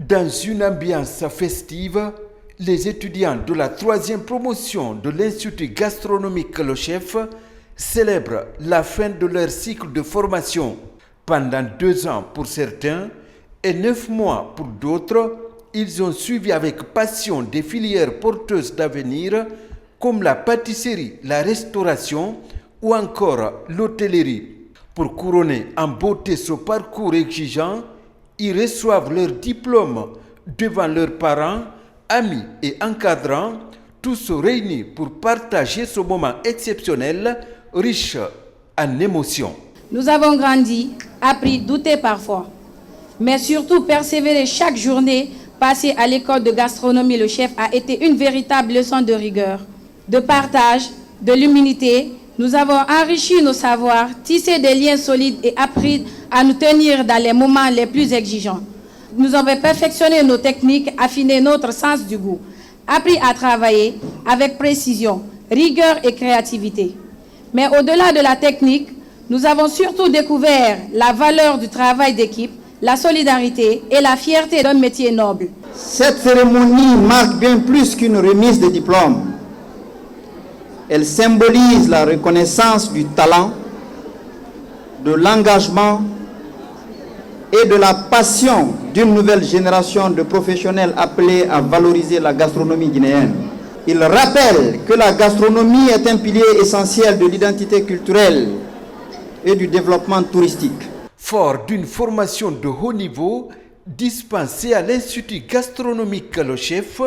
Dans une ambiance festive, les étudiants de la 3e promotion de l'Institut gastronomique Le Chef célèbrent la fin de leur cycle de formation. Pendant 2 ans pour certains et 9 mois pour d'autres, ils ont suivi avec passion des filières porteuses d'avenir comme la pâtisserie, la restauration ou encore l'hôtellerie. Pour couronner en beauté ce parcours exigeant, ils reçoivent leur diplôme devant leurs parents, amis et encadrants, tous réunis pour partager ce moment exceptionnel, riche en émotions. Nous avons grandi, appris, douté parfois, mais surtout persévérer chaque journée passée à l'école de gastronomie Le Chef a été une véritable leçon de rigueur, de partage, de l'humilité. Nous avons enrichi nos savoirs, tissé des liens solides et appris à nous tenir dans les moments les plus exigeants. Nous avons perfectionné nos techniques, affiné notre sens du goût, appris à travailler avec précision, rigueur et créativité. Mais au-delà de la technique, nous avons surtout découvert la valeur du travail d'équipe, la solidarité et la fierté d'un métier noble. Cette cérémonie marque bien plus qu'une remise de diplôme. Elle symbolise la reconnaissance du talent, de l'engagement et de la passion d'une nouvelle génération de professionnels appelés à valoriser la gastronomie guinéenne. Il rappelle que la gastronomie est un pilier essentiel de l'identité culturelle et du développement touristique. Fort d'une formation de haut niveau dispensée à l'Institut gastronomique Le Chef,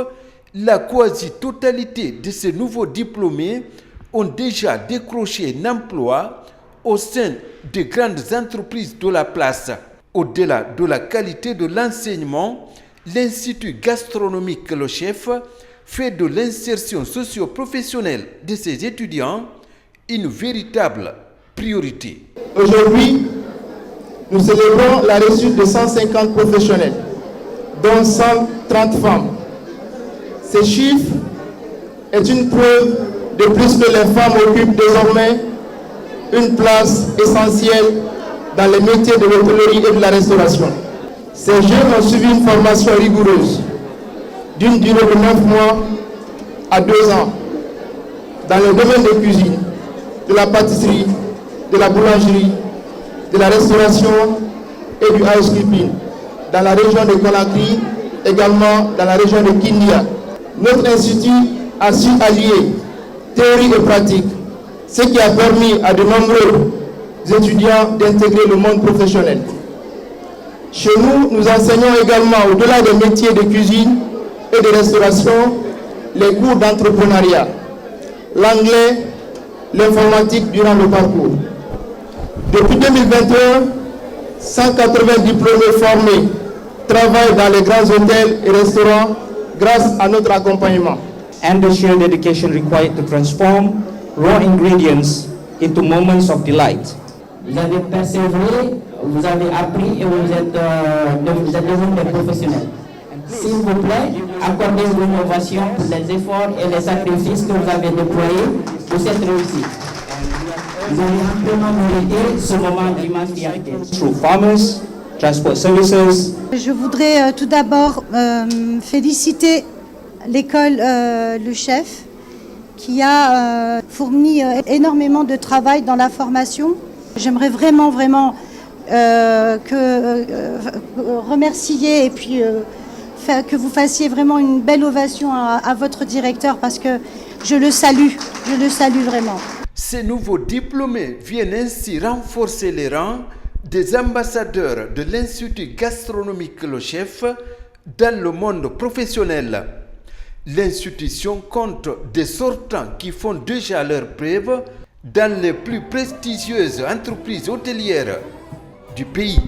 la quasi-totalité de ces nouveaux diplômés ont déjà décroché un emploi au sein de grandes entreprises de la place. Au-delà de la qualité de l'enseignement, l'Institut gastronomique Le Chef fait de l'insertion socio-professionnelle de ses étudiants une véritable priorité. Aujourd'hui, nous célébrons la réussite de 150 professionnels, dont 130 femmes. Ces chiffres est une preuve de plus que les femmes occupent désormais une place essentielle dans les métiers de l'hôtellerie et de la restauration. Ces jeunes ont suivi une formation rigoureuse d'une durée de 9 mois à 2 ans dans le domaine de cuisine, de la pâtisserie, de la boulangerie, de la restauration et du housekeeping dans la région de Conakry, également dans la région de Kindia. Notre institut a su allier théorie et pratique, ce qui a permis à de nombreux étudiants d'intégrer le monde professionnel. Chez nous, nous enseignons également, au-delà des métiers de cuisine et de restauration, les cours d'entrepreneuriat, l'anglais, l'informatique durant le parcours. Depuis 2021, 180 diplômés formés travaillent dans les grands hôtels et restaurants grâce à notre accompagnement. And the shared education required to transform raw ingredients into moments of delight. Vous avez persévéré, vous avez appris et vous êtes devenus des professionnels. S'il vous plaît, accordez-vous une ovation pour les efforts et les sacrifices que vous avez déployés pour cette réussite. Vous avez amplement mérité ce moment d'immense fierté. Through farmers, transport services. Je voudrais tout d'abord féliciter l'école Le Chef qui a fourni énormément de travail dans la formation. J'aimerais vraiment remercier et puis que vous fassiez vraiment une belle ovation à votre directeur parce que je le salue vraiment. Ces nouveaux diplômés viennent ainsi renforcer les rangs des ambassadeurs de l'Institut gastronomique Le Chef dans le monde professionnel. L'institution compte des sortants qui font déjà leurs preuves dans les plus prestigieuses entreprises hôtelières du pays.